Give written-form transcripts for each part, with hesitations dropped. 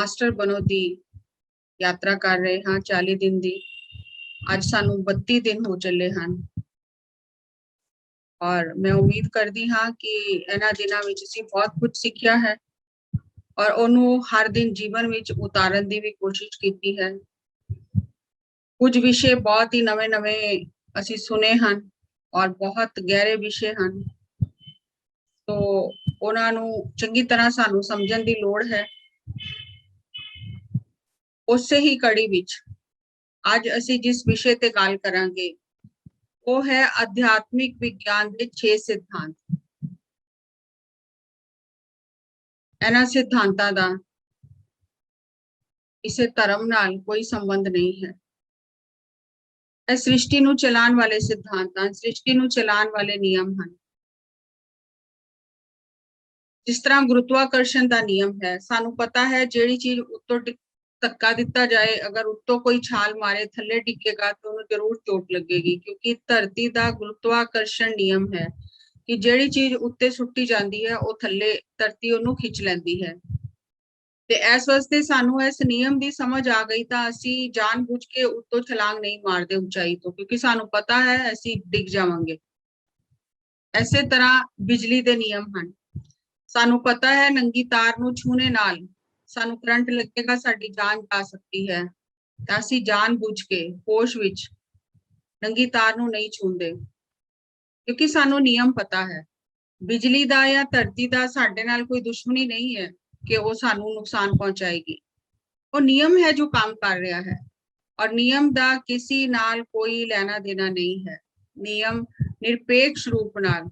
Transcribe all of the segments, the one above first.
Master बनो दी यात्रा कर रहे हाँ 40 दिन दी। ਅੱਜ ਸਾਨੂੰ 32 दिन हो ਚੱਲੇ ਹਨ और मैं उम्मीद करती हाँ कि ਇਹਨਾਂ ਦਿਨਾਂ ਵਿੱਚ ਅਸੀਂ ਬਹੁਤ ਕੁਝ ਸਿੱਖਿਆ ਹੈ और ਉਹਨੂੰ ਹਰ ਦਿਨ ਜੀਵਨ ਵਿੱਚ ਉਤਾਰਨ ਦੀ ਵੀ ਕੋਸ਼ਿਸ਼ ਕੀਤੀ ਹੈ। ਕੁਝ ਵਿਸ਼ੇ ਬਹੁਤ ਹੀ ਨਵੇਂ-ਨਵੇਂ ਅਸੀਂ ਸੁਨੇ ਹਨ और बहुत गहरे विषय ਹਨ तो ਉਹਨਾਂ ਨੂੰ ਚੰਗੀ ਤਰ੍ਹਾਂ ਸਾਨੂੰ ਸਮਝਣ ਦੀ ਲੋੜ ਹੈ। ਉਸੇ ਹੀ ਕੜੀ ਵਿੱਚ आज ਅਸੀਂ जिस विषय ते गल करांगे वो है आध्यात्मिक विज्ञान के 6 सिद्धांत। इन्हां सिद्धांतां दा किसी धर्म नाल कोई संबंध नहीं है। इस सृष्टि नूं चलाण वाले सिद्धांत हैं, सृष्टि नूं चलाण वाले नियम हैं। जिस तरह गुरुत्वाकर्षण का नियम है, सानू पता है जिहड़ी चीज उत्तों धक्का दिता जाए अगर उत्तों कोई छाल मारे थले डिगेगा तो उन्हें जरूर चोट लगेगी, क्योंकि धरती का गुरुत्वाकर्षण नियम है कि जिहड़ी चीज उत्ते सुट्टी जाती है वो थले धरती उन्होंने खिंच लैंदी है। ते इस वास्ते सानू इस नियम की समझ आ गई तो असी जानबूझ के उत्तों छलांग नहीं मारते ऊंचाई तो, क्योंकि सानू पता है असी डिग जावांगे। इसे तरह बिजली के नियम हैं। सानू पता है नंगी तार नूं छूने नाल सानू करंट लगेगा, साडी जान जा सकती है। असी जान बुझ के होश विच नंगी तार नूं नहीं छूंदे, क्योंकि सानू नियम पता है। बिजली दा या धरती दा साडे नाल कोई दुश्मनी नहीं है कि वो सानू नुकसान पहुंचाएगी। वो नियम है जो काम कर रहा है और नियम दा किसी नाल कोई लेना देना नहीं है। नियम निरपेक्ष रूप नाल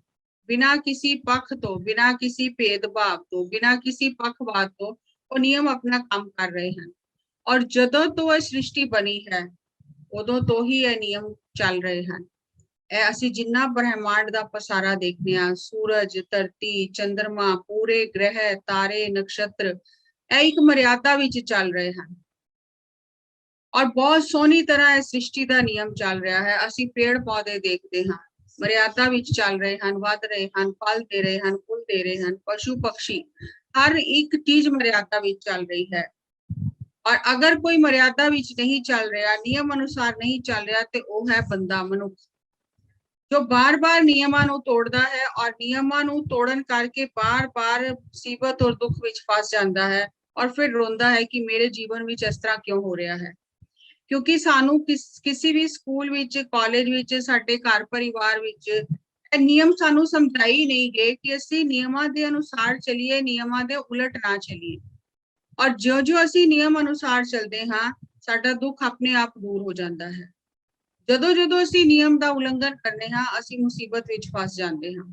बिना किसी पक्ष तो, बिना किसी भेदभाव तो, बिना किसी पक्षपात तो वो नियम अपना काम कर रहे हैं। और जदों तो यह सृष्टि बनी है उदों तो ही यह नियम चल रहे हैं। असी जिन्ना ब्रह्मांड का पसारा देखने हैं, सूरज, धरती, चंद्रमा, पूरे ग्रह, तारे, नक्षत्र, एक मर्यादा विच चल रहे हैं और बहुत सोहनी तरह इस सृष्टि का नियम चल रहा है। असी पेड़ पौधे देखते हैं मर्यादा विच चल रहे हैं, वध रहे हैं, फल दे रहे हैं, फूल दे रहे हैं, पशु पक्षी हर एक चीज मर्यादा विच चल रही है। और अगर कोई मर्यादा विच नहीं चल रहा, नियम अनुसार नहीं चल रहा, तो वह है बंदा, मनुख, जो बार बार नियमां नूं तोड़दा है और नियमां नूं तोड़न करके बार बार मुसीबत और दुख विच फस जाता है और फिर रोंदा है कि मेरे जीवन विच इस तरह क्यों हो रहा है। क्योंकि सानू किसी भी स्कूल विच, कॉलेज विच, साडे घर परिवार विच नियम सानू समझाई नहीं गए कि असी नियमां दे अनुसार चलिए, नियमां दे उलट ना चलिए। और जो जो असी नियम अनुसार चलते हाँ साडा दुख अपने आप दूर हो जाता है। जदों जदों असी नियम का उल्लंघन करने हाँ असी मुसीबत विच फस जाते हाँ।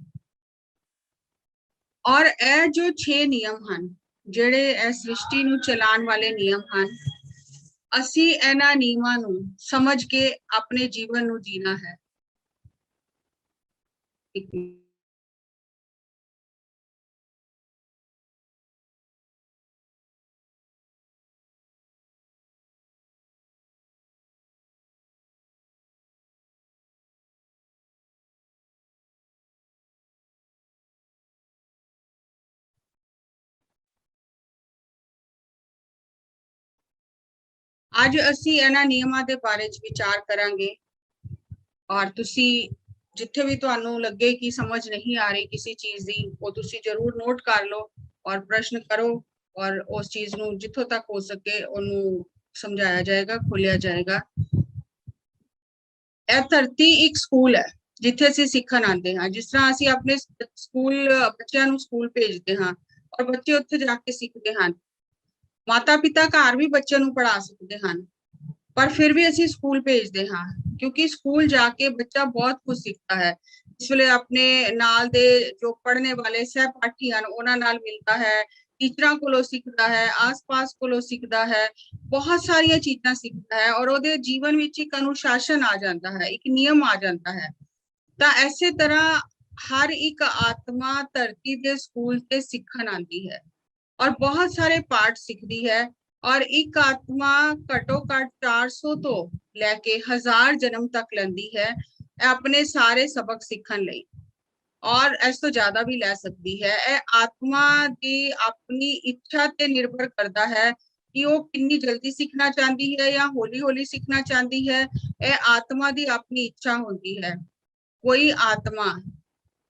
और यह जो 6 नियम हैं जिहड़े इस सृष्टि नूं चलाण वाले नियम हैं, असी इन्हां नियमां नूं समझ के अपने जीवन नूं जीना है। आज असी इन्हां नियमां दे बारे च विचार करांगे और तुसी जिथे भी तुहानू लगे कि समझ नहीं आ रही किसी चीज की, वो तुसी जरूर नोट कर लो और प्रश्न करो और उस चीज नू जिथों तक हो सके उन्नू समझाया जाएगा, खोलिया जाएगा। यह धरती एक स्कूल है जिथे असी सीखन आते हैं। जिस तरह असी अपने स्कूल बच्चों नू स्कूल भेजते हैं और बच्चे उत्थे जाके सीखते हैं। माता पिता घर भी बच्चों नू पढ़ा सकते हैं पर फिर भी असी स्कूल भेजते हाँ, क्योंकि स्कूल जाके बच्चा बहुत कुछ सीखता है। इस वे अपने नाल दे जो पढ़ने वाले सहपाठी हैं उन्हां नाल मिलता है, टीचरां कोलों सीखता है, आस पास कोलों सीखता है, बहुत सारिया चीज़ां सीखता है और ओहदे जीवन विच एक अनुशासन आ जाता है, एक नियम आ जाता है। तो इसे तरह हर एक आत्मा धरती के स्कूल से सीखन आती है और बहुत सारे पाठ सीखती है और एक आत्मा घटो घट 400 तो लैके 1000 जन्म तक लेंदी है अपने सारे सबक सीखन लई, और इस तो ज्यादा भी लै सकती है। आत्मा की अपनी इच्छा ते निर्भर करता है कि वो कितनी जल्दी सीखना चाहती है या हौली हौली सीखना चाहती है, यह आत्मा की अपनी इच्छा होती है। कोई आत्मा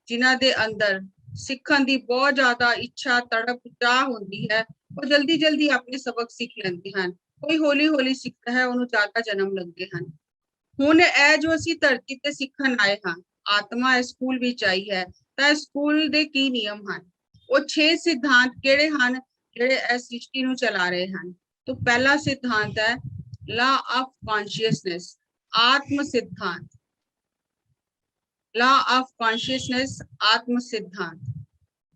जिन्हां दे अंदर सीखण की बहुत ज्यादा इच्छा तड़प चाह होती है, वो जल्दी जल्दी अपने सबक सीख लेंदे हैं। कोई हौली हौली सीखता है, उन्होंने ज्यादा जन्म लगते हैं। हुण ए जो असी धरती ते सीखण आए हाँ, आत्मा स्कूल विच आई है, तां स्कूल दे की नियम हैं? वो 6 सिद्धांत किहड़े हन जिहड़े इस सृष्टि नूं चला रहे हैं? तो पहला सिद्धांत है लॉ ऑफ कॉन्शियसनेस, आत्म सिद्धांत। लॉ ऑफ कॉन्शियसनेस, आत्म सिद्धांत।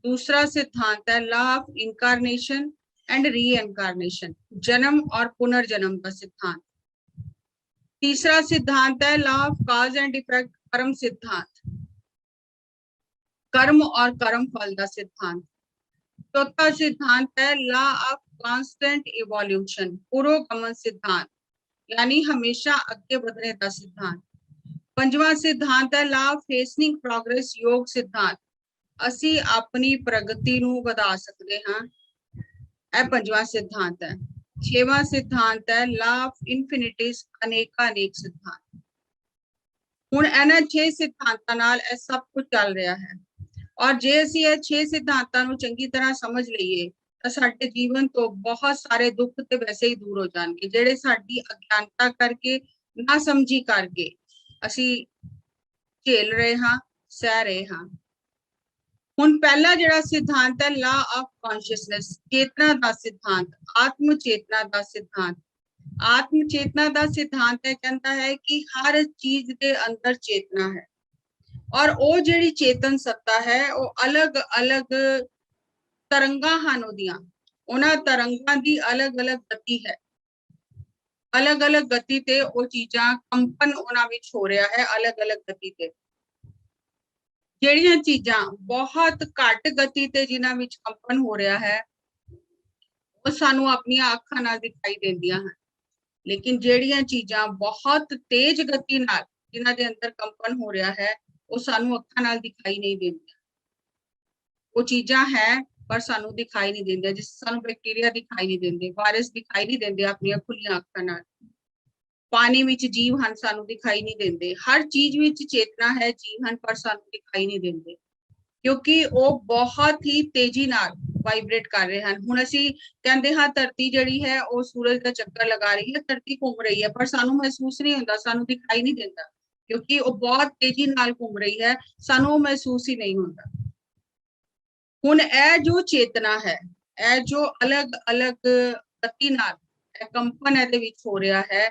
दूसरा सिद्धांत है law of incarnation and re incarnation, जन्म और पुनर्जन्म का सिद्धांत। तीसरा सिद्धांत है law of cause and effect, कर्म सिद्धांत, कर्म और कर्म फल का सिद्धांत। चौथा सिद्धांत है लॉ ऑफ कांस्टेंट इवोल्यूशन, पुरोगमन सिद्धांत, यानी हमेशा आगे बढ़ने का सिद्धांत। पंजवां सिद्धांत है लॉ ऑफ हेस्टनिंग प्रोग्रेस, योग सिद्धांत, असी अपनी प्रगति नूं वधा सकते हैं, यह पंजवां सिद्धांत है। छेवां सिद्धांत है लॉ ऑफ इनफिनिटीज, अनेकानेक सिद्धांत। हुण इन्हां 6 सिद्धांतां नाल यह सब कुछ चल रहा है, और जे असीं यह 6 सिद्धांतां नूं चंगी तरह समझ लईए तां साडे जीवन तो बहुत सारे दुख ते वैसे ही दूर हो जाणगे, जिहड़े साडी अज्ञानता करके, ना समझी करके असीं झेल रहे हाँ, सह रहे हाँ। हुण पहला जिहड़ा सिद्धांत है लॉ ऑफ कॉन्शियसनेस, चेतना का सिद्धांत, आत्म चेतना का सिद्धांत। आत्म चेतना का सिद्धांत है कहता है कि हर चीज के अंदर चेतना है, और वो जिहड़ी चेतन सत्ता है वो अलग अलग तरंगा हैं, उन्हां तरंगां दी अलग अलग गति है, अलग अलग गति ते वो चीजां कंपन उन्हां विच हो रहा है, अलग अलग गति ते। ਜਿਹੜੀਆਂ चीजां बहुत घट गति ते जिन्हां विच कंपन हो रहा है वो सानू अपनी अखां नाल दिखाई देंदियां हैं, लेकिन ਜਿਹੜੀਆਂ चीजां बहुत तेज गति नाल जिन्हां दे अंदर कंपन हो रहा है वो सानू अखां नाल दिखाई नहीं देंदियां। वो चीजां है पर सानू दिखाई नहीं देंदियां, जिस सानू बैक्टीरिया दिखाई नहीं देंदे, वायरस दिखाई नहीं देंदे अपनी खुलियां अखां नाल। पानी विच जीव हन, सानू दिखाई नहीं देंदे। हर चीज विच चेतना है, जीव हन, पर सानू दिखाई नहीं देंदे, क्योंकि वो बहुत ही तेजी नाल वाइब्रेट कर रहे हैं। हुण असीं कहंदे हां धरती जिहड़ी है वो सूरज का चक्कर लगा रही है, धरती घूम रही है, पर सानू महसूस नहीं हुंदा, सानू दिखाई नहीं देंदा, क्योंकि वो बहुत तेजी नाल घूम रही है, सानू महसूस ही नहीं हुंदा। हुण यह जो चेतना है, यह जो अलग अलग गति नाल कंपन इहदे विच हो रहा है,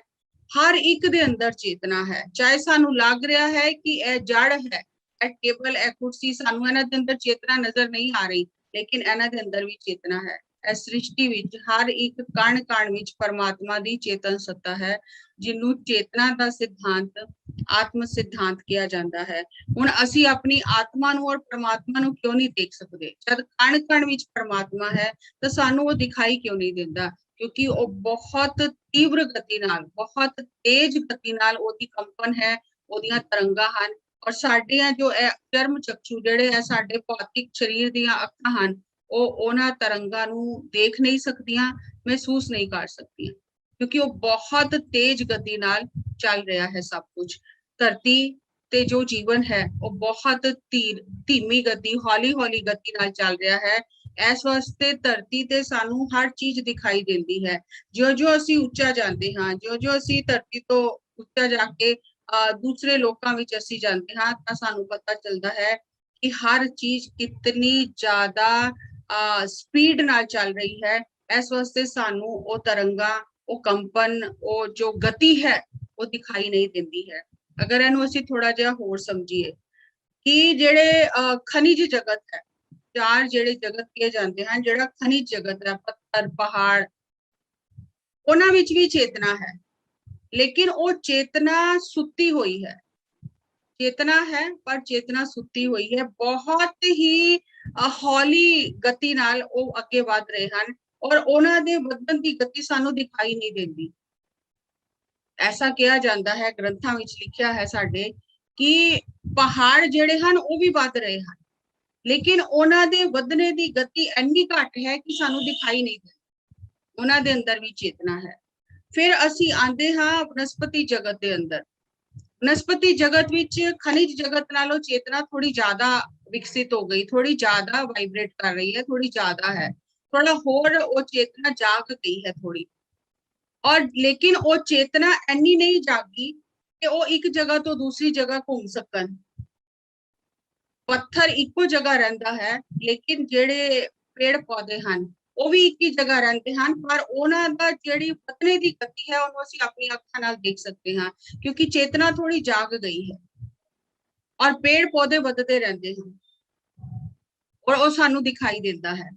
हर एक दे अंदर चेतना है। चाहे सानू लग रहा है कि यह जड़ है, टेबल ए कुर्सी, सानू इन्हां दे अंदर चेतना नजर नहीं आ रही, लेकिन इन्हां दे अंदर भी चेतना है। इस सृष्टि विच हर एक कण कण विच परमात्मा दी चेतन सत्ता है, जिन्नू चेतना दा सिद्धांत आत्म सिद्धांत किया जाता है। हुण असीं अपनी आत्मा नू और परमात्मा नू क्यों नहीं देख सकते? जब कण कण विच परमात्मा है तो सानू वो दिखाई क्यों नहीं देता? क्योंकि वो बहुत तीव्र गति नाल, बहुत तेज गति नाल ओदी कंपन है, ओदियां तरंगां हन, और साडे जो चर्म चक्षु जिहड़े है साडे भौतिक शरीर दीयां अखां हन, वो उन्हां तरंगां नू देख नहीं सकदियां, महसूस नहीं कर सकदियां, क्योंकि वो बहुत तेज गति नाल चल रहा है सब कुछ। धरती ते जो जीवन है वो बहुत धीमी गति, हौली हौली गति नाल चल रहा है। इस वास्ते धरती ते सानू हर चीज दिखाई देती है। जो जो असी उच्चा जाते हाँ, जो जो असी धरती तो उच्चा जाके दूसरे लोकां विच असी जाते हाँ, तां सानू पता चलता है कि हर चीज कितनी ज्यादा स्पीड नाल चल रही है। इस वास्ते सानू वो तरंगा, वो कंपन, वो जो गति है वो दिखाई नहीं देती है। अगर इहनू असी थोड़ा जिहा होर समझिए कि जिहड़े खनिज जगत है, चार जिहड़े जगत किए जाते हैं, जिहड़ा खनिज जगत है, पत्थर पहाड़, उन्हां विच भी चेतना है, लेकिन वो चेतना सुती हुई है। चेतना है पर चेतना सुती हुई है, बहुत ही हौली गति नाल वो अगे वध रहे हैं, और उन्हां दे वधन दी गति सानू दिखाई नहीं देती। ऐसा कहा जाता है, ग्रंथां विच लिखिया है साडे कि पहाड़ जिहड़े हन वो भी वध रहे हैं, लेकिन उन्हां दे वधने दी गति इन्नी घट है कि सानू दिखाई नहीं देती। ਉਹਨਾਂ ਦੇ ਅੰਦਰ ਵੀ ਚੇਤਨਾ ਹੈ। ਫਿਰ ਅਸੀਂ ਆਂਦੇ ਹਾਂ ਵਨਸਪਤੀ ਜਗਤ ਦੇ ਅੰਦਰ। वनस्पति जगत विच खनिज जगत नालों चेतना थोड़ी ज्यादा विकसित हो गई, थोड़ी ज्यादा वाइब्रेट कर रही है, थोड़ी ज्यादा है, थोड़ा होर वो चेतना जाग गई है थोड़ी। और लेकिन वो चेतना इन्नी नहीं जागी कि वो एक जगह तो दूसरी जगह घूम सकन। पत्थर इको जगह रहता है, लेकिन जेड़े पेड़ पौधे हैं वो भी एक ही जगह रहते हैं, पर उन्हां दा जेड़ी पतने दी गति है उन्होंने असीं अपनी अखां नाल देख सकते हैं, क्योंकि चेतना थोड़ी जाग गई है। और पेड़ पौधे वधदे रहंदे हैं और वो सानू दिखाई देता है।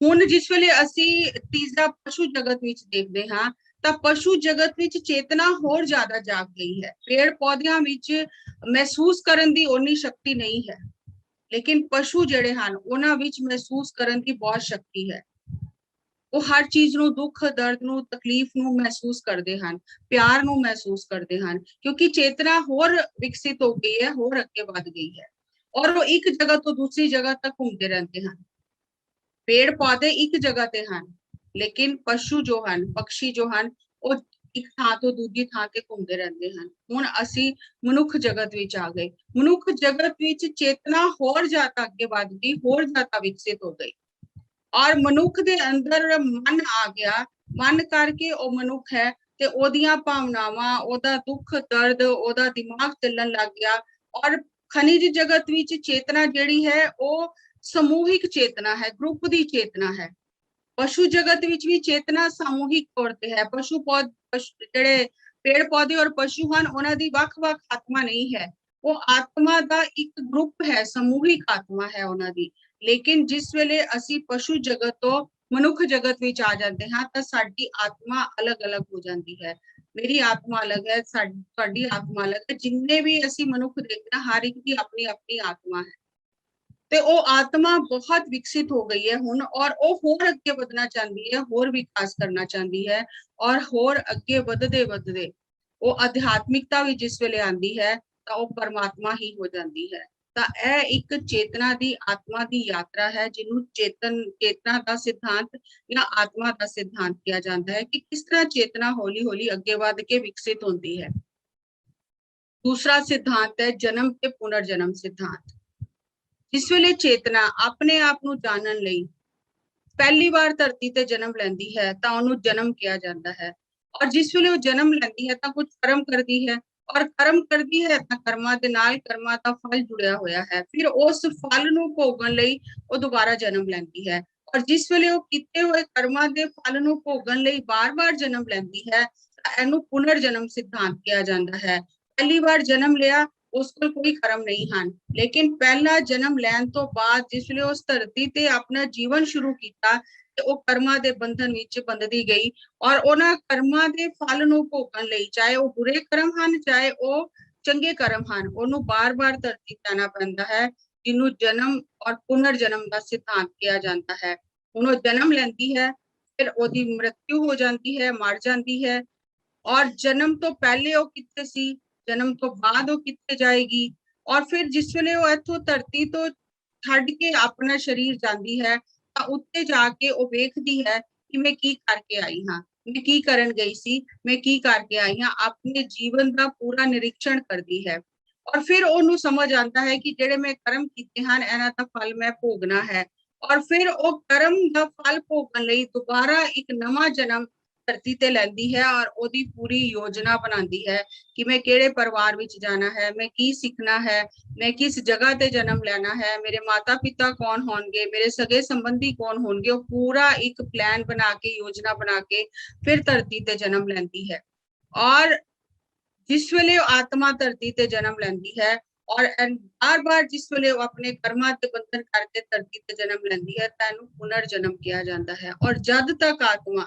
हुण जिस वेले असीं तीसरा पशु जगत विच देखदे हां तां पशु जगत विच चेतना होर ज्यादा जाग गई है। पेड़ पौधियां विच महसूस करन दी उन्नी शक्ति नहीं है, लेकिन पशु जेड़े हैं उन्हां विच महसूस करन दी बहुत शक्ति है। वो हर चीज नूं, दुख दर्द नूं, तकलीफ नूं महसूस करते हैं, प्यार नूं महसूस करते हैं, क्योंकि चेतना होर विकसित हो गई है, होर अगे बढ़ गई है। और वो एक जगह तो दूसरी जगह तक घूमते रहते हैं। पेड़ पौधे एक जगह ते हैं, लेकिन पशु जो हैं, पक्षी जो हैं, वो एक थां तो दूजी थां ते घूमते रहते हैं। हुण असीं मनुख जगत विच आ गए। मनुख जगत विच चेतना होर ज्यादा अगे बढ़ गई, होर ज्यादा विकसित हो गई। और मनुख दे अंदर मन आ गया, मन करके ओ मनुख है ते ओदियां भावनावां, ओदा दुख दर्द, ओदा दिमाग चलन लग गया। और खनिज जगत विच चेतना जेड़ी है वो समूहिक चेतना है, ग्रुप दी चेतना है। पशु जगत विच भी चेतना सामूहिक तौर ते है। जेड़े पेड़ पौधे और पशु हैं उन्हां दी वख-वख आत्मा नहीं है, वो आत्मा दा एक ग्रुप है, समूहिक आत्मा है उन्हां दी। लेकिन जिस वेले असी पशु जगत तो मनुख जगत विच आ जाते हैं तो साडी आत्मा अलग अलग हो जाती है। मेरी आत्मा अलग है, साडी आत्मा अलग है। जिन्ने भी असी मनुख देखते हैं हर एक दी अपनी अपनी आत्मा है। ते वो आत्मा बहुत विकसित हो गई है हुण, और वो होर अगे बढ़ना चाहती है, होर विकास करना चाहती है। और होर अगे वधदे वधदे वो आध्यात्मिकता भी जिस वेले आंदी है तो वो परमात्मा ही हो जाती है। तो यह एक चेतना दी, आत्मा दी यात्रा है, जिन्हों चेतना का सिद्धांत या आत्मा का सिद्धांत किया जाता है कि किस तरह चेतना हौली हौली अगे बढ़ के विकसित होती है। दूसरा सिद्धांत है जन्म के पुनर्जन्म सिद्धांत। जिस वेले चेतना अपने आप नूं जानन लई पहली बार धरती ते जन्म लैंदी है तां उहनूं जन्म किया जाता है। और जिस वेले वो जन्म लैंदी है तां कुछ कर्म करदी है, और कर्म करदी है तां कर्मां दे नाल कर्मां दा फल जुड़िया होया है। फिर उस फल नूं भोगण लई वो दोबारा जन्म लैंदी है। और जिस वेले वो कीते होए कर्मां दे फल नूं भोगण लई बार-बार जन्म लैंदी है तां इहनूं पुनर्जन्म सिद्धांत किया जाता है। पहली बार जन्म लिया, उस कोल कोई कर्म नहीं ਹਨ, लेकिन पहला जन्म लैन तो बाद जिसले उस धरती ते अपना जीवन शुरू किया ते वो कर्मां दे बंधन विच बंधदी गई। और उन्हां कर्मां दे फल नूं भोगण लई, चाहे वो बुरे कर्म ਹਨ, चाहे वो चंगे कर्म ਹਨ, ਉਹਨੂੰ बार-बार धरती ते आना पैंदा है, जिन्हों जन्म और पुनर्जन्म का सिद्धांत किया जाता है। ਹੁਣ ਉਹ जन्म लैंदी है, फिर ਉਹਦੀ मृत्यु हो जाती है, मर जाती है। और जन्म तो पहले वो कित्थे सी, जन्म तो बाद वो कित्थे जाएगी। और फिर जिस वेले वो इथों धरती तो छड्ड के अपना शरीर जाती है तां उत्ते जाके वो वेखदी है कि मैं की करके आई हां, मैं की करन गई सी, मैं की करके आई हां, अपने जीवन का पूरा निरीक्षण करती है। और फिर ओनू समझ आता है कि जेड़े मैं कर्म कीते हैं इन्हां दा फल मैं भोगना है। और फिर वो कर्म का फल भोगण लई दोबारा एक नवा जन्म धरती ते लैंदी है और ओदी पूरी योजना बनाती है कि मैं केड़े परिवार विच जाना है, मैं की सीखना है, मैं किस जगह ते जन्म लेना है, मेरे माता पिता कौन होंगे, मेरे सगे संबंधी कौन होंगे। वो पूरा एक प्लान बना के, योजना बना के फिर धरती ते जन्म लैंदी है। और जिस वेले आत्मा धरती ते जन्म लैंदी है और बार बार जिस वेले वो अपने कर्मां ते बंधन करके धरती ते जन्म लैंदी है तां इहनूं पुनर्जन्म किया जाता है। और जद तक आत्मा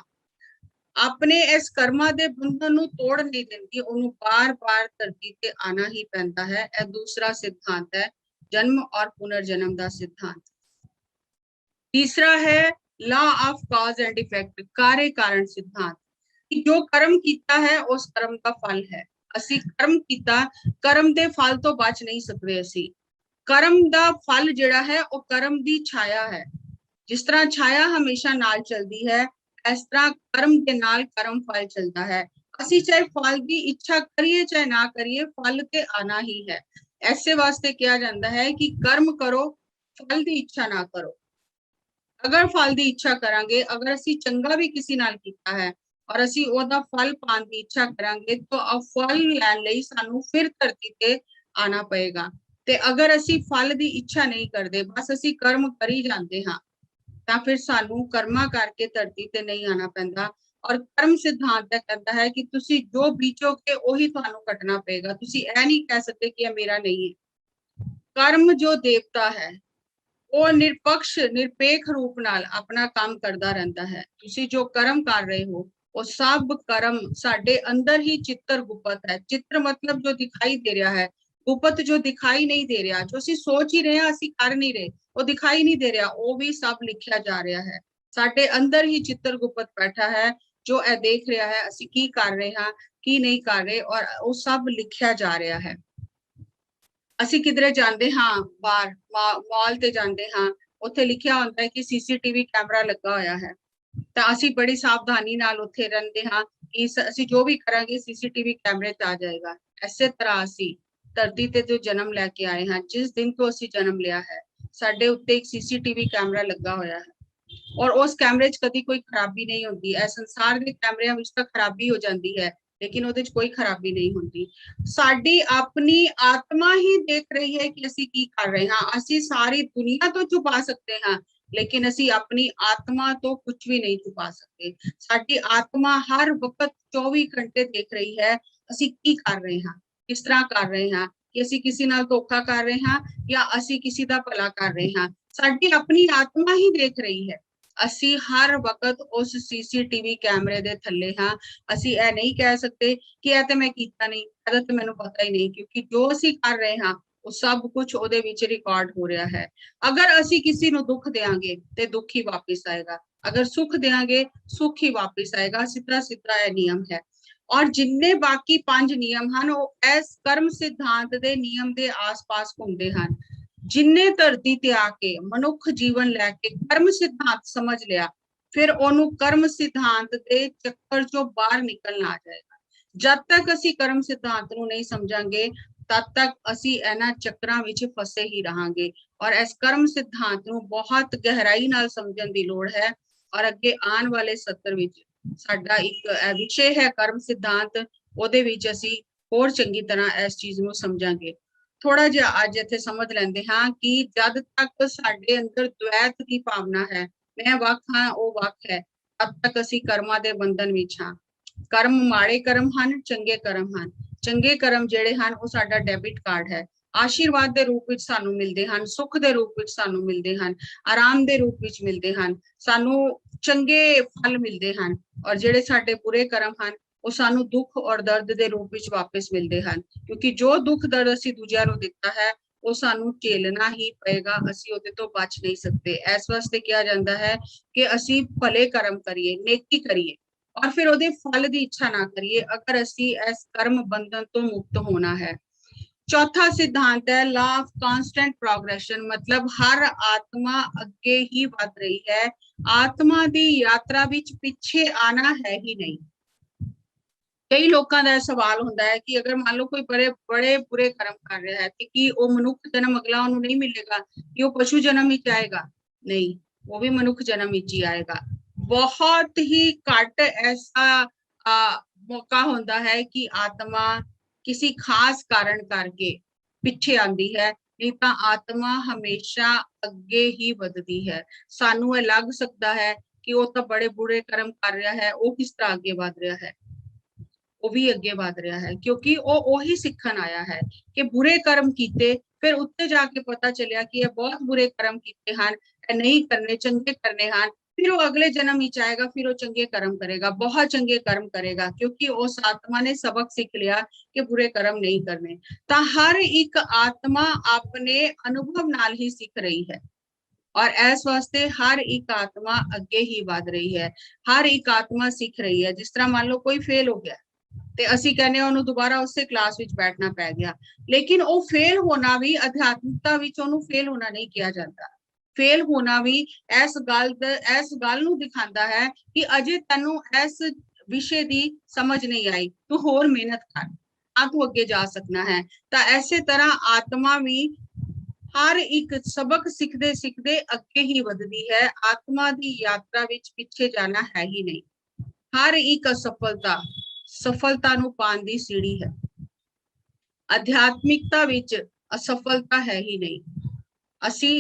अपने इस कर्मा दे बंधन नूं तोड़ नहीं देती, उन्होंने बार बार धरती ते आना ही पैंदा है। यह दूसरा सिद्धांत है जन्म और पुनर्जन्म का सिद्धांत। तीसरा है law of cause and effect, कार्य कारण सिद्धांत, कि जो कर्म कीता है उस कर्म का फल है। असी कर्म कीता, कर्म दे फल तो बच नहीं सकते। असी कर्म दा फल जिहड़ा है वो कर्म दी छाया है। जिस तरह छाया हमेशा नाल चलती है, इस तरह कर्म के नाल कर्म फल चलता है। ਅਸੀਂ ਚਾਹੇ फल की इच्छा करिए चाहे ना करिए, फल ते आना ही है। ऐसे वास्ते किया जाता है कि कर्म करो, फल की इच्छा ना करो। अगर फल की इच्छा करांगे, अगर ਅਸੀਂ ਚੰਗਾ ਵੀ ਕਿਸੇ ਨਾਲ ਕੀਤਾ ਹੈ ਔਰ ਅਸੀਂ ਉਹਦਾ ਫਲ ਪਾਣ ਦੀ ਇੱਛਾ ਕਰਾਂਗੇ, ਤਾਂ ਫਲ ਲੈਣ ਲਈ ਸਾਨੂੰ ਫਿਰ ਧਰਤੀ ਤੇ ਆਣਾ ਪਏਗਾ। ਤੇ ਅਗਰ ਅਸੀਂ ਫਲ ਦੀ ਇੱਛਾ ਨਹੀਂ ਕਰਦੇ, ਬਸ ਅਸੀਂ ਕਰਮ ਕਰੀ ਜਾਂਦੇ ਹਾਂ, ਤਾਂ ਫਿਰ ਸਾਨੂੰ ਕਰਮਾਂ ਕਰਕੇ ਧਰਤੀ ਤੇ ਨਹੀਂ ਆਣਾ ਪੈਂਦਾ। ਔਰ ਕਰਮ ਸਿਧਾਂਤ ਕਹਿੰਦਾ ਹੈ ਕਿ ਤੁਸੀਂ ਜੋ ਬੀਜੋਗੇ ਉਹੀ ਤੁਹਾਨੂੰ ਕੱਟਣਾ ਪਏਗਾ। ਤੁਸੀਂ ਇਹ ਨਹੀਂ ਕਹਿ ਸਕਦੇ ਕਿ ਇਹ ਮੇਰਾ ਨਹੀਂ ਹੈ। ਕਰਮ ਜੋ ਦੇਵਤਾ ਹੈ ਉਹ ਨਿਰਪਕਸ਼ ਨਿਰਪੇਖ ਰੂਪ ਨਾਲ ਆਪਣਾ ਕੰਮ ਕਰਦਾ ਰਹਿੰਦਾ ਹੈ। ਤੁਸੀਂ ਜੋ ਕਰਮ ਕਰ ਰਹੇ ਹੋ ਉਹ ਸਭ ਕਰਮ ਸਾਡੇ ਅੰਦਰ ਹੀ ਚਿੱਤਰ ਗੁਪਤ ਹੈ। ਚਿੱਤਰ मतलब जो दिखाई दे रहा है, गुपत जो दिखाई नहीं दे रहा, जो ਅਸੀਂ ਸੋਚ ਹੀ ਰਹੇ ਹਾਂ ਅਸੀਂ ਕਰ ਨਹੀਂ ਰਹੇ, ਉਹ ਦਿਖਾਈ ਨਹੀਂ ਦੇ ਰਿਹਾ, ਉਹ ਵੀ ਸਭ ਲਿਖਿਆ ਜਾ ਰਿਹਾ ਹੈ। ਸਾਡੇ ਅੰਦਰ ਹੀ ਚਿੱਤਰ ਗੁਪਤ ਬੈਠਾ ਹੈ ਜੋ ਇਹ ਦੇਖ ਰਿਹਾ ਹੈ ਅਸੀਂ ਕੀ ਕਰ ਰਹੇ ਹਾਂ ਕੀ ਨਹੀਂ ਕਰ ਰਹੇ, ਔਰ ਉਹ ਸਭ ਲਿਖਿਆ ਜਾ ਰਿਹਾ ਹੈ। ਅਸੀਂ ਕਿਧਰੇ ਜਾਂਦੇ ਹਾਂ, ਬਾਹਰ ਮਾਲ ਤੇ ਜਾਂਦੇ ਹਾਂ, ਉੱਥੇ ਲਿਖਿਆ ਹੁੰਦਾ ਹੈ ਕਿ ਸੀਸੀਟੀਵੀ ਕੈਮਰਾ ਲੱਗਾ ਹੋਇਆ ਹੈ, ਤਾਂ ਅਸੀਂ ਬੜੀ ਸਾਵਧਾਨੀ ਨਾਲ ਉੱਥੇ ਰਹਿੰਦੇ ਹਾਂ ਕਿ ਅਸੀਂ ਜੋ ਵੀ ਕਰਾਂਗੇ ਸੀਸੀਟੀਵੀ ਕੈਮਰੇ 'ਚ ਆ ਜਾਏਗਾ। ਇਸੇ ਤਰ੍ਹਾਂ ਅਸੀਂ ਧਰਤੀ ਤੇ ਜੋ ਜਨਮ ਲੈ ਕੇ ਆਏ ਹਾਂ, ਜਿਸ ਦਿਨ ਤੋਂ ਅਸੀਂ ਜਨਮ ਲਿਆ ਹੈ, ਸਾਡੇ ਉੱਤੇ ਇੱਕ ਸੀਸੀਟੀਵੀ ਕੈਮਰਾ ਲੱਗਾ ਹੋਇਆ ਹੈ ਔਰ ਉਸ ਕੈਮਰੇ 'ਚ ਕਦੀ ਕੋਈ ਖਰਾਬੀ ਨਹੀਂ ਹੁੰਦੀ। ਇਹ ਸੰਸਾਰ ਦੇ ਕੈਮਰਿਆਂ ਵਿੱਚ ਤਾਂ ਖਰਾਬੀ ਹੋ ਜਾਂਦੀ ਹੈ, लेकिन ਉਹਦੇ 'ਚ ਕੋਈ ਖਰਾਬੀ ਨਹੀਂ ਹੁੰਦੀ। ਸਾਡੀ ਆਪਣੀ ਆਤਮਾ ਹੀ ਦੇਖ ਰਹੀ ਹੈ ਕਿ ਅਸੀਂ ਕੀ ਕਰ ਰਹੇ ਹਾਂ। ਅਸੀਂ ਸਾਰੀ ਦੁਨੀਆ ਤੋਂ ਛੁਪਾ ਸਕਦੇ ਹਾਂ, लेकिन ਅਸੀਂ ਆਪਣੀ ਆਤਮਾ ਤੋਂ ਕੁਝ ਵੀ ਨਹੀਂ ਛੁਪਾ ਸਕਦੇ। ਸਾਡੀ ਆਤਮਾ ਹਰ ਵਕਤ 24 ਘੰਟੇ ਦੇਖ ਰਹੀ ਹੈ ਅਸੀਂ ਕੀ ਕਰ ਰਹੇ ਹਾਂ, ਕਿਸ ਤਰ੍ਹਾਂ ਕਰ ਰਹੇ ਹਾਂ, ਕਿ ਅਸੀਂ ਕਿਸੇ ਨਾਲ ਧੋਖਾ ਕਰ ਰਹੇ ਹਾਂ ਜਾਂ ਅਸੀਂ ਕਿਸੇ ਦਾ ਭਲਾ ਕਰ ਰਹੇ ਹਾਂ। ਸਾਡੀ ਆਪਣੀ ਆਤਮਾ ਹੀ ਦੇਖ ਰਹੀ ਹੈ। ਅਸੀਂ ਹਰ ਵਕਤ ਉਸ ਸੀਸੀਟੀਵੀ ਕੈਮਰੇ ਦੇ ਥੱਲੇ ਹਾਂ। ਅਸੀਂ ਇਹ ਨਹੀਂ ਕਹਿ ਸਕਦੇ ਕਿ ਇਹ ਤੇ ਮੈਂ ਕੀਤਾ ਨਹੀਂ, ਇਹਦਾ ਤੇ ਮੈਨੂੰ ਪਤਾ ਹੀ ਨਹੀਂ, ਕਿਉਂਕਿ ਜੋ ਅਸੀਂ ਕਰ ਰਹੇ ਹਾਂ ਉਹ ਸਭ ਕੁਝ ਉਹਦੇ ਵਿੱਚ ਰਿਕਾਰਡ ਹੋ ਰਿਹਾ ਹੈ। ਅਗਰ ਅਸੀਂ ਕਿਸੇ ਨੂੰ ਦੁੱਖ ਦੇਾਂਗੇ ਤੇ ਦੁੱਖ ਹੀ ਵਾਪਸ ਆਏਗਾ, ਅਗਰ ਸੁੱਖ ਦੇਾਂਗੇ ਸੁੱਖ ਹੀ ਵਾਪਸ ਆਏਗਾ। ਸਿੱਧਾ ਸਿੱਧਾ ਇਹ ਨਿਯਮ ਹੈ। ਔਰ ਜਿੰਨੇ ਬਾਕੀ 5 ਨਿਯਮ ਹਨ ਉਹ ਇਸ ਕਰਮ ਸਿਧਾਂਤ ਦੇ ਨਿਯਮ ਦੇ ਆਸ-ਪਾਸ ਘੁੰਮਦੇ ਹਨ। ਜਿੰਨੇ ਧਰਤੀ ਤੇ ਆ ਕੇ ਮਨੁੱਖ ਜੀਵਨ ਲੈ ਕੇ ਕਰਮ ਸਿਧਾਂਤ ਸਮਝ ਲਿਆ, ਫਿਰ ਉਹਨੂੰ ਕਰਮ ਸਿਧਾਂਤ ਦੇ ਚੱਕਰ ਚੋਂ ਬਾਹਰ ਨਿਕਲਣਾ ਆ ਜਾਏਗਾ। ਜਦ ਤੱਕ ਅਸੀਂ ਕਰਮ ਸਿਧਾਂਤ ਨੂੰ ਨਹੀਂ ਸਮਝਾਂਗੇ ਤਦ ਤੱਕ ਅਸੀਂ ਇਹਨਾਂ ਚੱਕਰਾਂ ਵਿੱਚ ਫਸੇ ਹੀ ਰਹਾਂਗੇ। ਔਰ ਇਸ ਕਰਮ ਸਿਧਾਂਤ ਨੂੰ ਬਹੁਤ ਗਹਿਰਾਈ ਨਾਲ ਸਮਝਣ ਦੀ ਲੋੜ ਹੈ। ਔਰ ਅੱਗੇ ਆਉਣ ਵਾਲੇ ਸਤਰ ਵਿੱਚ ਸਾਡਾ ਇੱਕ ਵਿਸ਼ੇ ਹੈ ਕਰਮ ਸਿਧਾਂਤ, ਉਹਦੇ ਵਿੱਚ ਅਸੀਂ ਹੋਰ ਚੰਗੀ ਤਰ੍ਹਾਂ ਇਸ ਚੀਜ਼ ਨੂੰ ਸਮਝਾਂਗੇ। ਥੋੜਾ ਜਿਹਾ ਅੱਜ ਇੱਥੇ ਸਮਝ ਲੈਂਦੇ ਹਾਂ ਕਿ ਜਦ ਤੱਕ ਸਾਡੇ ਅੰਦਰ द्वैत ਦੀ ਭਾਵਨਾ ਹੈ, ਮੈਂ ਵੱਖ ਹਾਂ ਉਹ ਵੱਖ ਹੈ, ਤਦ ਤੱਕ ਅਸੀਂ ਕਰਮਾਂ ਦੇ ਬੰਧਨ ਵਿੱਚ ਹਾਂ। ਕਰਮ ਮਾੜੇ ਕਰਮ ਹਨ, ਚੰਗੇ ਕਰਮ ਹਨ। ਚੰਗੇ ਕਰਮ ਜਿਹੜੇ ਹਨ ਉਹ ਸਾਡਾ ਡੈਬਿਟ ਕਾਰਡ ਹੈ। ਆਸ਼ੀਰਵਾਦ ਦੇ ਰੂਪ ਵਿੱਚ ਸਾਨੂੰ ਮਿਲਦੇ ਹਨ, ਸੁੱਖ ਦੇ ਰੂਪ ਵਿੱਚ ਸਾਨੂੰ ਮਿਲਦੇ ਹਨ, ਆਰਾਮ ਦੇ ਰੂਪ ਵਿੱਚ ਮਿਲਦੇ ਹਨ, ਸਾਨੂੰ ਚੰਗੇ ਫਲ ਮਿਲਦੇ ਹਨ। ਔਰ ਜਿਹੜੇ ਸਾਡੇ ਬੁਰੇ ਕਰਮ ਹਨ ਉਹ ਸਾਨੂੰ ਦੁੱਖ ਔਰ ਦਰਦ ਦੇ ਰੂਪ ਵਿੱਚ ਵਾਪਸ ਮਿਲਦੇ ਹਨ, ਕਿਉਂਕਿ ਜੋ ਦੁੱਖ ਦਰਦ ਅਸੀਂ ਦੂਜਿਆਂ ਨੂੰ ਦਿੱਤਾ ਹੈ ਉਹ ਸਾਨੂੰ ਝੇਲਣਾ ਹੀ ਪਏਗਾ, ਅਸੀਂ ਉਹਦੇ ਤੋਂ ਬਚ ਨਹੀਂ ਸਕਦੇ। ਇਸ ਵਾਸਤੇ ਕਿਹਾ ਜਾਂਦਾ ਹੈ ਕਿ ਅਸੀਂ ਭਲੇ ਕਰਮ ਕਰੀਏ, ਨੇਕੀ ਕਰੀਏ ਔਰ ਫਿਰ ਉਹਦੇ ਫਲ ਦੀ ਇੱਛਾ ਨਾ ਕਰੀਏ, ਅਗਰ ਅਸੀਂ ਇਸ ਕਰਮ ਬੰਧਨ ਤੋਂ ਮੁਕਤ ਹੋਣਾ ਹੈ। चौथा सिद्धांत है लॉ ऑफ कांस्टेंट प्रोग्रेशन, मतलब हर आत्मा अगे ही बढ़ रही है, आत्मा दी यात्रा विच पिछे आना है ही नहीं। कई लोगों का सवाल होता है कि अगर मान लो कोई बड़े बड़े बुरे कर्म कर रहा है तो कि वो मनुख जन्म अगला उन्होंने नहीं मिलेगा, कि वो पशु जन्म ही आएगा? नहीं, वो भी मनुख जन्म ही आएगा। बहुत ही घट ऐसा मौका होता है कि आत्मा किसी खास कारण करके पिछे आती है, नहीं तो आत्मा हमेशा अगे ही बढ़ती है। सानू लग सकता है कि वो तो बड़े बुरे कर्म कर रहा है, वो किस तरह आगे बढ़ रहा है, वो भी अगे बढ़ रहा है क्योंकि वो ओही सीखन आया है कि बुरे कर्म किए, फिर उत्ते जाके पता चलिया कि ये बहुत बुरे कर्म किए हैं, नहीं करने, चंगे करने हैं, फिर वो अगले जन्म ही चाहेगा, फिर वो चंगे कर्म करेगा, बहुत चंगे कर्म करेगा, क्योंकि उस आत्मा ने सबक सीख लिया कि बुरे कर्म नहीं करने। तो हर एक आत्मा अपने अनुभव नाल ही सीख रही है और इस वास्ते हर एक आत्मा अगे ही बढ़ रही है, हर एक आत्मा सीख रही है। जिस तरह मान लो कोई फेल हो गया ਤੇ ਅਸੀਂ ਕਹਿੰਦੇ ਹਾਂ ਉਹਨੂੰ ਦੁਬਾਰਾ ਉਸੇ ਕਲਾਸ ਵਿੱਚ ਬੈਠਣਾ ਪੈ ਗਿਆ, ਲੇਕਿਨ ਉਹ ਫੇਲ ਹੋਣਾ ਵੀ ਅਧਿਆਤਮਿਕਤਾ ਵਿੱਚ ਉਹਨੂੰ ਫੇਲ ਹੋਣਾ ਨਹੀਂ ਕਿਹਾ ਜਾਂਦਾ। फेल होना भी इस गल नूं दिखांदा है कि अजे तैनू इस विषय दी समझ नहीं आई, तू होर मेहनत कर, तू अगे जा सकना है। तो इसे तरह आत्मा भी हर एक सबक सीखते सीखते अगे ही वधदी है। आत्मा की यात्रा विच पिछे जाना है ही नहीं। हर एक असफलता सफलता नूं पाण दी सीढ़ी है। अध्यात्मिकता विच असफलता है ही नहीं। असी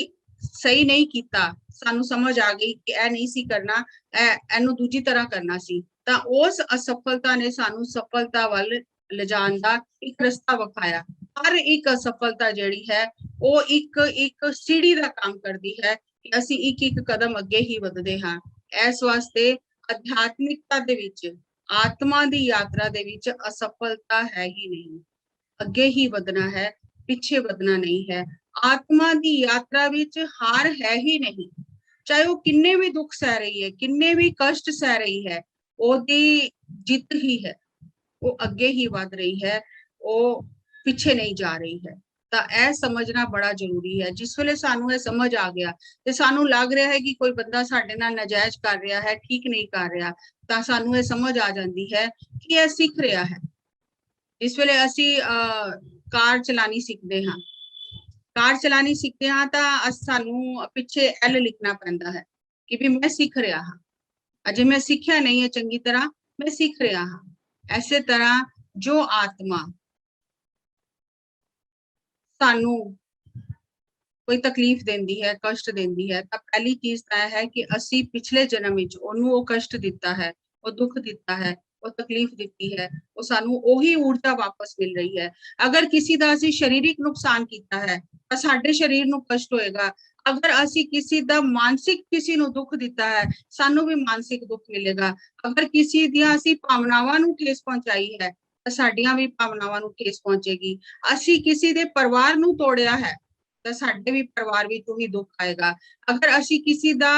सही नहीं किया, सानू समझ आ गई कि यह नहीं सी करना, एनू दूजी तरह करना सी, तां उस असफलता ने सानू सफलता वल लिजाण दा एक रस्ता विखाया। हर एक असफलता जिहड़ी है वो एक एक सीढ़ी का काम करती है कि असी एक एक कदम अगे ही वधदे हां। इस वास्ते अध्यात्मिकता दे विच, आत्मा दी यात्रा दे विच असफलता है ही नहीं। अगे ही वधना है, पिछे वधना नहीं है। आत्मा की यात्रा विच हार है ही नहीं। चाहे वो किन्ने भी दुख सह रही है, किन्ने भी कष्ट सह रही है, ओदी जित ही है। वो अगे ही वध रही है, वो पिछे नहीं जा रही है। तो यह समझना बड़ा जरूरी है। जिस वेले सानू यह समझ आ गया ते सानू लग रहा है कि कोई बंदा साडे नाल नाजायज कर रहा है, ठीक नहीं कर रहा, तो सानू यह समझ आ जाती है कि यह सीख रहा है। जिस वेले असी कार चलानी सीखते हाँ, कार चलानी सीखते हाँ तो सानू पिछे एल लिखना पैंदा है कि भी मैं सीख रहा हाँ, अजे मैं सीखिया नहीं है चंगी तरह, मैं सीख रहा हाँ। ऐसे तरह जो आत्मा सानू कोई तकलीफ देंदी है, कष्ट देंदी है, तो पहली चीज तो है कि असी पिछले जन्म विच ओनू वो कष्ट दिता है, वो दुख दिता है, वो तकलीफ दी है, वो सानू ओही ऊर्जा वापस मिल रही है। अगर किसी का असी शारीरिक नुकसान किया है तो साडे शरीर नू कष्ट होएगा। अगर असी किसी का मानसिक किसी नू दुख दिता है, सानू भी मानसिक दुख मिलेगा। अगर किसी दियां असी भावनावां नू ठेस पहुंचाई है तो साडियां भी भावनावां नू ठेस पहुंचेगी। असी किसी दे परिवार नू तोड़िया है तो साडे भी परिवार विच ही दुख आएगा। अगर असी किसी का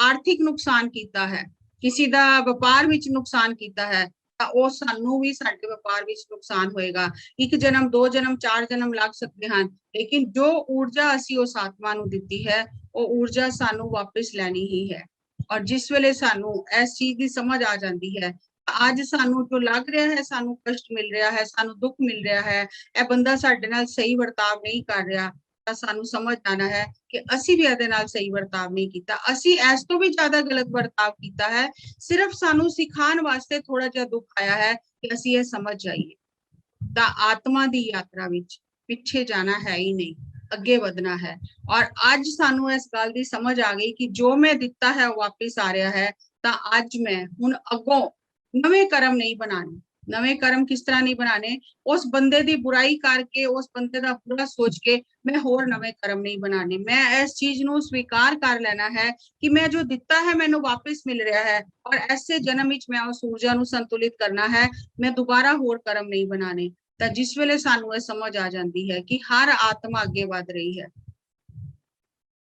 आर्थिक नुकसान किया है, किसी का व्यापार विच नुकसान किया है, तो सानू भी साडे व्यापार विच नुकसान होएगा। एक जन्म, दो जन्म, चार जन्म लग सकते हैं, लेकिन जो ऊर्जा असी उस आत्मा नू दिती है वो ऊर्जा सानू वापस लैनी ही है। और जिस वेले सानू इस चीज की समझ आ जाती है, आज सानू जो लग रहा है, सानू कष्ट मिल रहा है, सानू दुख मिल रहा है, यह बंदा साडे नाल सही वर्ताव नहीं कर रहा, सानू समझ आना है कि असी भी ਇਹਦੇ ਨਾਲ सही वर्ताव नहीं किया, असी इस तो भी ज्यादा गलत वर्ताव किया है। सिर्फ सानू सिखाने वास्ते थोड़ा जिहा दुख आया है कि असी ये समझ जाइए। तो आत्मा की यात्रा विच पिछे जाना है ही नहीं, अगे वधना है। और आज सानू इस गल की समझ आ गई कि जो मैं दिता है वो वापिस आ रहा है, तो अज मैं हुण अगों नवे कर्म नहीं बनाने। नवे कर्म किस तरह नहीं बनाने? उस बंदे की बुराई करके, उस बंदे का बुरा सोच के मैं होर नवे कर्म नहीं बनाने। मैं इस चीज नू स्वीकार कर लेना है कि मैं जो दिता है मैनू वापस मिल रहा है, और ऐसे जन्म विच मैं उस ऊर्जा नू संतुलित करना है। मैं दोबारा होर कर्म नहीं बनाने। तो जिस वेले सानू ये समझ आ जाती है कि हर आत्मा अगे वध रही है,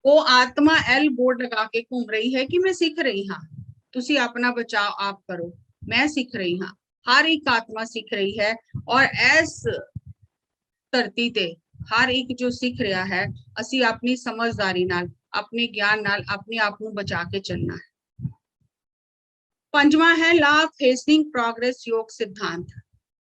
वो आत्मा एल बोर्ड लगा के घूम रही है कि मैं सीख रही हाँ, तुसी अपना बचाव आप करो, मैं सीख रही हाँ। हर एक आत्मा सीख रही है, और इस धरती ते हर एक जो सीख रहा है, असी अपनी समझदारी नाल, अपने ज्ञान नाल अपने आप को बचा के चलना है। पंजवा है लॉ ऑफ हेस्टिंग प्रोग्रेस योग सिद्धांत।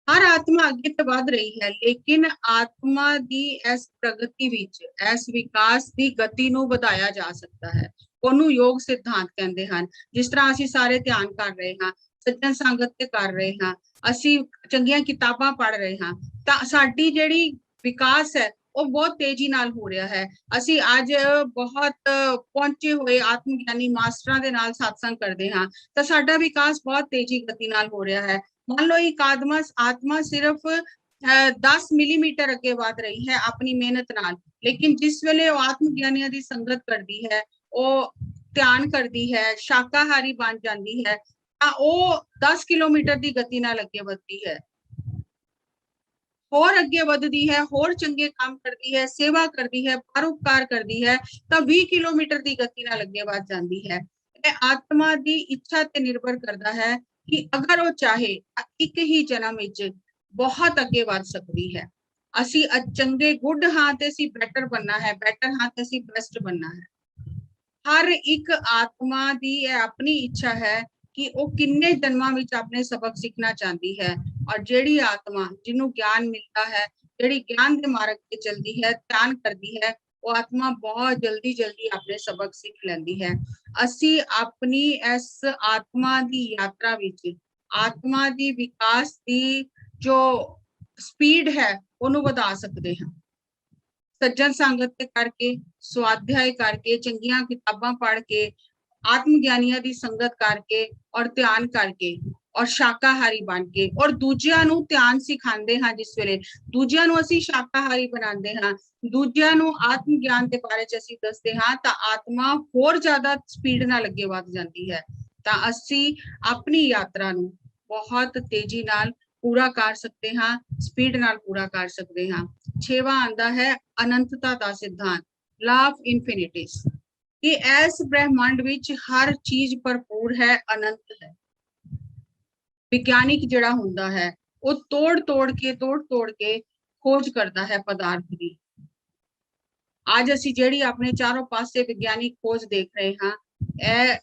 हर आत्मा अगे तो बढ़ रही है, लेकिन आत्मा की इस प्रगति विच, इस विकास की गति नू बढ़ाया जा सकता है। ओनू योग सिद्धांत कहते हैं। जिस तरह असी सारे ध्यान कर रहे हाँ, सज्जन संगत ते कर रहे हाँ, असी चंगियां किताबां पढ़ रहे हाँ, तो साडी जिहड़ी विकास है वो बहुत तेजी नाल हो रहा है। असी आज बहुत पहुंचे हुए आत्मज्ञानी मास्टरां दे नाल सत्संग करते हाँ, तो साडा विकास बहुत तेजी गति नाल हो रहा है। मान लो एक आत्मा सिर्फ 10 मिलीमीटर अगे वध रही है अपनी मेहनत नाल, लेकिन जिस वेले वो आत्मज्ञानियों की संगत करती है, वो ध्यान करती है, शाकाहारी बन जाती है, वो 10 किलोमीटर की गति नाल अगे बढ़ती है, होर अगे बढ़ती है, होर चंगे काम करती है, सेवा करती है, परोपकार करती है, तो 20 किलोमीटर की गति नाल अगे बढ़ जाती है। आत्मा की इच्छा ते निर्भर करता है कि अगर वो चाहे एक ही जन्म विच बहुत अगे बढ़ सकती है। असी चंगे गुड हाँ ते असी बेटर बनना है, बेटर हाँ ते असी बेस्ट बनना है। हर एक आत्मा दी अपनी इच्छा है कि वो किन्ने जन्मां विच अपने सबक सीखना चाहती है, और जेड़ी आत्मा जिन्हों ज्ञान मिलता है, जेड़ी ज्ञान के मार्ग पे चलती है, ध्यान करती है, वो आत्मा बहुत जल्दी जल्दी अपने सबक सीख लेंदी है। असी अपनी इस आत्मा दी यात्रा विच आत्मा दी विकास दी जो स्पीड है ਉਹਨੂੰ ਵਧਾ ਸਕਦੇ ਹਾਂ। सज्जन संगत के करके, स्वाध्याय करके, चंगियां किताबां पढ़ के, आत्मज्ञानियां दी संगत करके और ध्यान करके और शाकाहारी बन के और दूजियां नू ध्यान सिखांदे हां, जिस वेले दूजियां नू असीं शाकाहारी बनांदे हां, दूजियां नू आत्म ज्ञान दे बारे च असीं दसदे हां, तां आत्मा होर ज्यादा स्पीड नाल अगे वध जांदी है। तां असीं अपनी यात्रा नू बहुत तेजी नाल पूरा कर सकते हाँ, स्पीड नाल पूरा कर सकते हाँ। 6वां आंदा है अनंतता दा सिद्धांत, लॉ ऑफ इनफिनिटीज, कि इस ब्रह्मांड विच हर चीज भरपूर है, अनंत है। विज्ञानिक जिहड़ा हुंदा है वो तोड़ तोड़ के खोज करता है पदार्थ की। आज असीं जिहड़ी अपने चारों पासे विज्ञानिक खोज देख रहे हाँ, ए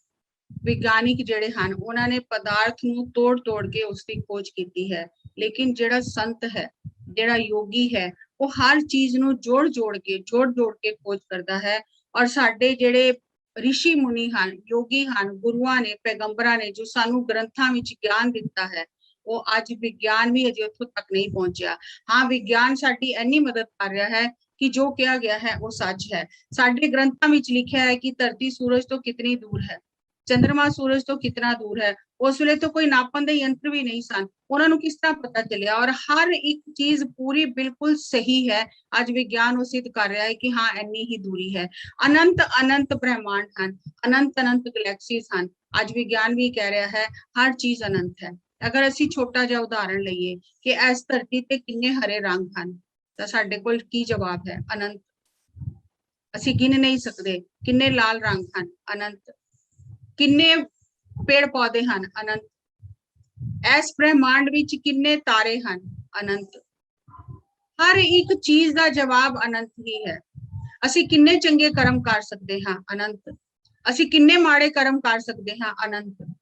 विज्ञानिक जिहड़े हन उन्हां ने पदार्थ नू तोड़ के उसकी खोज की है। लेकिन जिहड़ा संत है, जिहड़ा योगी है, वो हर चीज नू जोड़ के खोज करता है। और साडे जिहड़े ऋषि मुनि हन, योगी हन, गुरुआं ने, पैगंबरां ने जो सानू ग्रंथां विच ज्ञान दिता है, वो अज विज्ञान भी अजे उत्थों तक नहीं पहुंचा। हाँ, विज्ञान साडी इन्नी मदद कर रहा है कि जो कहा गया है वो सच है। साडे ग्रंथां विच लिखिया है कि धरती सूरज तो कितनी दूर है, चंद्रमा सूरज तो कितना दूर है। उस वेले तो कोई नापन दे यंत्र भी नहीं सन, उन्हां नू किस तरह पता चलिया? और हर एक चीज पूरी बिल्कुल सही है। आज विज्ञान वो सिद्ध कर रहा है कि हाँ इन्नी ही दूरी है। अनंत अनंत ब्रह्मांड हन, अनंत अनंत गैलेक्सीज हन। आज विज्ञान भी कह रहा है हर चीज अनंत है। अगर असी छोटा जिहा उदाहरण लईए कि इस धरती ते किन्ने हरे रंग हन, तां साडे कोल की जवाब है? अनंत। असी गिन नहीं सकते किन्ने लाल रंग हन, अनंत। किन्ने पेड़ पौधे हन, अनंत। इस ब्रह्मांड विच किन्ने तारे हन, अनंत। हर एक चीज का जवाब अनंत ही है। असी किन्ने चंगे कर्म कर सकते हाँ, अनंत। असी किन्ने माड़े कर्म कर सकते हाँ, अनंत।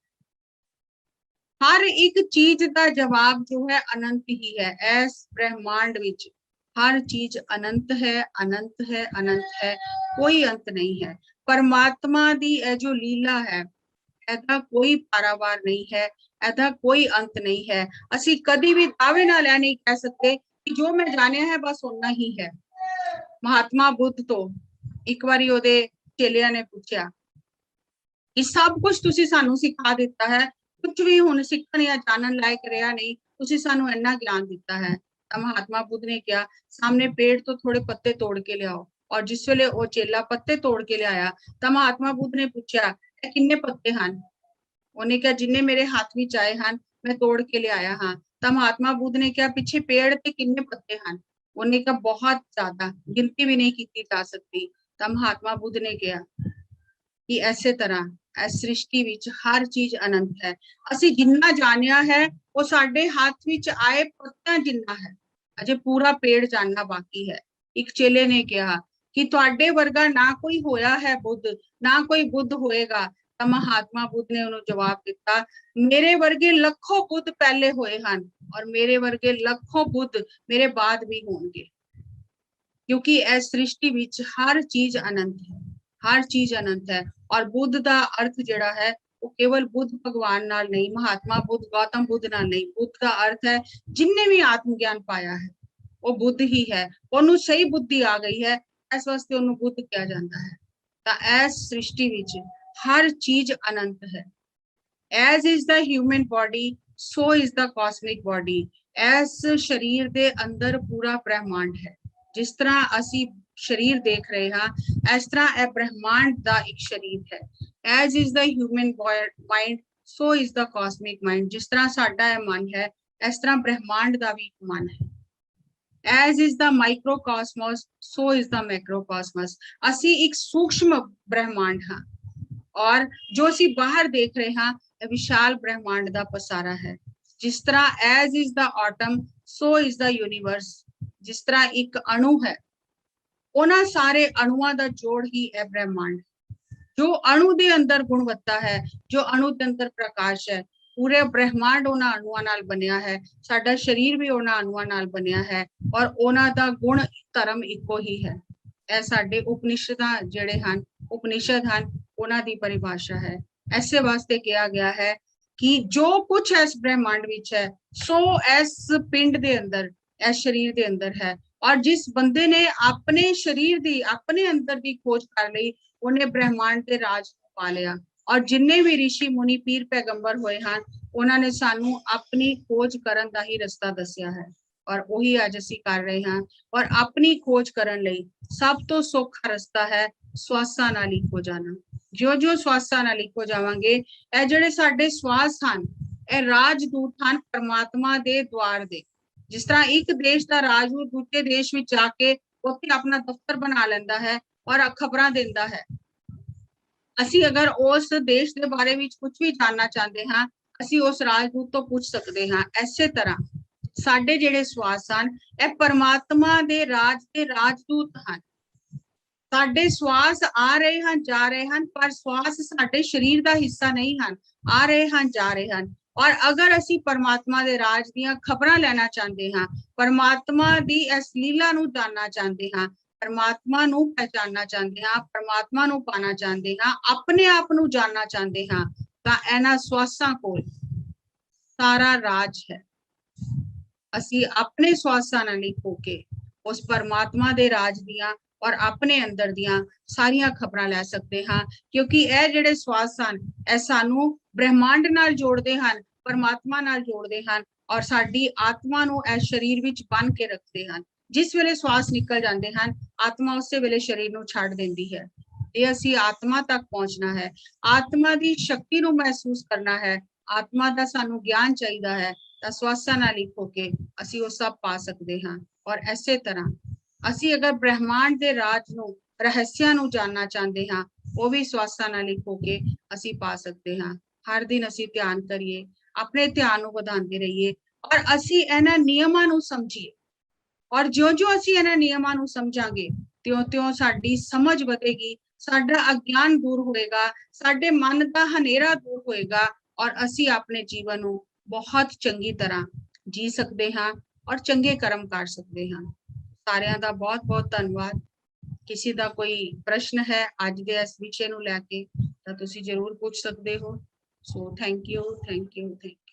हर एक चीज का जवाब जो है अनंत ही है। इस ब्रह्मांड विच हर चीज अनंत है, अनंत है, अनंत है, कोई अंत नहीं है। परमात्मा दी जो लीला है, ऐसा कोई पारावार नहीं है, ऐसा कोई अंत नहीं है। असी कभी भी दावे नाल नहीं कह सकते कि जो मैं जानिया है बस उन्ना ही है। महात्मा बुद्ध तो एक बारी ओदे चेलियां ने पूछा कि सब कुछ तुसी सानू सिखा दिता है, कुछ भी हुण सीखण या जानन लायक रहा नहीं, तुसी सानू इन्ना ज्ञान दिता है। महात्मा बुद्ध ने कहा, सामने पेड़ तो थोड़े पत्ते तोड़ के लियाओ। और जिस वेले वो चेला पत्ते तोड़ के लियाया तो महात्मा बुद्ध ने पूछा, किन्ने पत्ते हन? उन्हें कहा, जिन्ने मेरे हाथ में आए हन मैं तोड़ के ले आया हाँ। तब महात्मा बुद्ध ने कहा, पीछे पेड़ पे किन्ने पत्ते हन? उन्हें कहा, बहुत ज्यादा, गिनती भी नहीं की जा सकती। तब महात्मा बुद्ध ने कहा कि ऐसे तरह इस सृष्टि विच हर चीज अनंत है। असी जिन्ना जानिया है वो साडे हाथ विच आए पत्तियां जिन्ना है, अजे पूरा पेड़ जानना बाकी है। एक चेले ने कहा कि तुहाडे वर्गा ना कोई होया है बुद्ध, ना कोई बुद्ध होएगा। तो महात्मा बुद्ध ने उन्होंने जवाब दिता, मेरे वर्गे लखों बुद्ध पहले होए हन और मेरे वर्गे लखों बुद्ध मेरे बाद भी होंगे। क्योंकि इस सृष्टि विच हर चीज अनंत है, हर चीज अनंत है। और बुद्ध का अर्थ जिहड़ा है वो केवल बुद्ध भगवान नाल नहीं, महात्मा बुद्ध, गौतम बुद्ध नाल नहीं। बुद्ध का अर्थ है जिन्ने भी आत्मज्ञान पाया है वो बुद्ध ही है। उन्होंने सही बुद्धि आ गई है, इस वास्ते उन्होंने बुद्ध कहा जाता है। तो इस सृष्टि विच हर चीज अनंत है। As is the human body so is the cosmic body. इस शरीर दे अंदर पूरा ब्रह्मांड है। जिस तरह असी शरीर देख रहे हाँ, इस तरह यह ब्रह्मांड का एक शरीर है। As is the human mind so is the cosmic mind. जिस तरह साडा यह मन है, इस तरह ब्रह्मांड का भी मन है। As is the microcosmos so is the macrocosmos. असी एक सूक्ष्म ब्रह्मांड हाँ, और जो असी बाहर देख रहे हाँ विशाल ब्रह्मांड का पसारा है। जिस तरह as is the autumn so is the universe. जिस तरह एक अणु है, उन्हां सारे अणुआं दा जोड़ ही है ब्रह्मांड। जो अणु दे अंदर गुणवत्ता है, जो अणु दे अंदर प्रकाश है, पूरे ब्रह्मांड उन्हां अणुआं नाल बनिया है, साडा शरीर भी उन्हां अणुआं नाल बनिया है और उन्हां दा गुण धर्म इको ही है। ਇਹ ਸਾਡੇ ਉਪਨਿਸ਼ਦਾਂ ਜਿਹੜੇ ਹਨ, ਉਪਨਿਸ਼ਦ ਹਨ, ਉਹਨਾਂ ਦੀ ਪਰਿਭਾਸ਼ਾ ਹੈ। ਐਸੇ ਵਾਸਤੇ ਕਿਹਾ ਗਿਆ ਹੈ ਕਿ ਜੋ ਕੁਝ ਇਸ ਬ੍ਰਹਿਮੰਡ ਵਿੱਚ ਹੈ ਸੋ ਇਸ ਪਿੰਡ ਦੇ ਅੰਦਰ, ਇਸ ਸਰੀਰ ਦੇ ਅੰਦਰ ਹੈ। ਔਰ ਜਿਸ ਬੰਦੇ ਨੇ ਆਪਣੇ ਸਰੀਰ ਦੀ, ਆਪਣੇ ਅੰਦਰ ਦੀ ਖੋਜ ਕਰ ਲਈ, ਉਹਨੇ ਬ੍ਰਹਿਮੰਡ ਦੇ ਰਾਜ ਨੂੰ ਪਾ ਲਿਆ। ਔਰ ਜਿੰਨੇ ਵੀ ਰਿਸ਼ੀ ਮੁਨੀ ਪੀਰ ਪੈਗੰਬਰ ਹੋਏ ਹਨ, ਉਹਨਾਂ ਨੇ ਸਾਨੂੰ ਆਪਣੀ ਖੋਜ ਕਰਨ ਦਾ ਹੀ ਰਸਤਾ ਦੱਸਿਆ ਹੈ और वही आज ਅਸੀਂ कर रहे हैं। और अपनी खोज ਕਰਨ ਲਈ ਸਭ ਤੋਂ ਸੌਖਾ ਰਸਤਾ ਹੈ ਸਵਾਸਾਂ ਨਾਲ ਇੱਕ ਹੋ ਜਾਣਾ। ਜੋ ਸਵਾਸਾਂ ਨਾਲ ਇੱਕ ਹੋ ਜਾਵਾਂਗੇ, ਇਹ ਜਿਹੜੇ ਸਾਡੇ ਸਵਾਸ ਹਨ ਇਹ ਰਾਜਦੂਤ ਹਨ ਪਰਮਾਤਮਾ ਦੇ ਦਵਾਰ ਦੇ। ਜਿਸ ਤਰ੍ਹਾਂ ਇੱਕ ਦੇਸ਼ ਦਾ ਰਾਜਦੂਤ ਦੂਜੇ ਦੇਸ਼ ਵਿੱਚ ਜਾ ਕੇ ਉੱਥੇ ਆਪਣਾ ਦਫ਼ਤਰ ਬਣਾ ਲੈਂਦਾ ਹੈ ਔਰ ਖਬਰਾਂ ਦਿੰਦਾ ਹੈ। ਅਸੀਂ ਅਗਰ ਉਸ ਦੇਸ਼ ਦੇ ਬਾਰੇ ਵਿੱਚ ਕੁਝ ਵੀ ਜਾਣਨਾ ਚਾਹੁੰਦੇ ਹਾਂ, ਅਸੀਂ ਉਸ ਰਾਜਦੂਤ ਤੋਂ ਪੁੱਛ ਸਕਦੇ ਹਾਂ। ਐਸੇ ਤਰ੍ਹਾਂ ਸਾਡੇ ਜਿਹੜੇ ਸਵਾਸ ਹਨ ਇਹ ਪਰਮਾਤਮਾ ਦੇ ਰਾਜ ਦੇ ਰਾਜਦੂਤ ਹਨ। ਸਾਡੇ ਸਵਾਸ ਆ ਰਹੇ ਹਨ, ਜਾ ਰਹੇ ਹਨ, ਪਰ ਸਵਾਸ ਸਾਡੇ ਸਰੀਰ ਦਾ ਹਿੱਸਾ ਨਹੀਂ ਹਨ, ਆ ਰਹੇ ਹਨ, ਜਾ ਰਹੇ ਹਨ। ਔਰ ਅਗਰ ਅਸੀਂ ਪਰਮਾਤਮਾ ਦੇ ਰਾਜ ਦੀਆਂ ਖਬਰਾਂ ਲੈਣਾ ਚਾਹੁੰਦੇ ਹਾਂ, ਪਰਮਾਤਮਾ ਦੀ ਇਸ ਲੀਲਾ ਨੂੰ ਜਾਣਨਾ ਚਾਹੁੰਦੇ ਹਾਂ, परमात्मा ਨੂੰ ਪਹਿਚਾਨਣਾ ਚਾਹੁੰਦੇ ਹਾਂ, परमात्मा ਨੂੰ ਪਾਣਾ ਚਾਹੁੰਦੇ ਹਾਂ, ਆਪਣੇ ਆਪ ਨੂੰ ਜਾਣਨਾ ਚਾਹੁੰਦੇ ਹਾਂ, ਤਾਂ ਇਹਨਾਂ ਸਵਾਸਾਂ ਕੋਲ ਸਾਰਾ ਰਾਜ ਹੈ। ਅਸੀਂ ਆਪਣੇ ਸਵਾਸਾਂ ਨਾਲ ਲਿਖ ਹੋ ਕੇ ਉਸ परमात्मा ਦੇ ਰਾਜ ਦੀਆਂ ਔਰ ਆਪਣੇ ਅੰਦਰ ਦੀਆਂ ਸਾਰੀਆਂ ਖਬਰਾਂ ਲੈ ਸਕਦੇ ਹਾਂ, ਕਿਉਂਕਿ ਇਹ ਜਿਹੜੇ ਸਵਾਸ ਹਨ ਇਹ ਸਾਨੂੰ ਬ੍ਰਹਿਮੰਡ ਨਾਲ ਜੋੜਦੇ ਹਨ, परमात्मा ਨਾਲ ਜੋੜਦੇ ਹਨ ਔਰ ਸਾਡੀ ਆਤਮਾ ਨੂੰ ਇਸ ਸਰੀਰ ਵਿੱਚ ਬੰਨ ਕੇ ਰੱਖਦੇ ਹਨ। जिस वेले श्वास निकल जाते हैं, आत्मा उस वेले शरीर को छड़ देती है। ये असी आत्मा तक पहुंचना है, आत्मा की शक्ति को महसूस करना है, आत्मा का सानू ज्ञान चाहिए है, तो श्वासां नाल एक होके असी वो सब पा सकते हैं। और इसे तरह असी अगर ब्रह्मांड के राज नू, रहस्यां नू जानना चाहते हैं, वो भी श्वासां नाल एक होके असी पा सकते हैं। हर दिन असी ध्यान करिए, अपने ध्यान को बढ़ाते रहिए और असी इन्हां नियमां नू समझिए। और जो असी इन्हां नियमां नू समझांगे त्यों-त्यों साडी समझ बढ़ेगी, साडा अज्ञान दूर होएगा, साडे मन दा हनेरा दूर होएगा और असी अपने जीवन नू बहुत चंगी तरह जी सकते हाँ और चंगे कर्म कर सकते हाँ। सारियां दा बहुत-बहुत धन्यवाद। किसी दा कोई प्रश्न है अज दे इस विषय नू लैके तां तुसीं जरूर पूछ सकते हो। So thank you.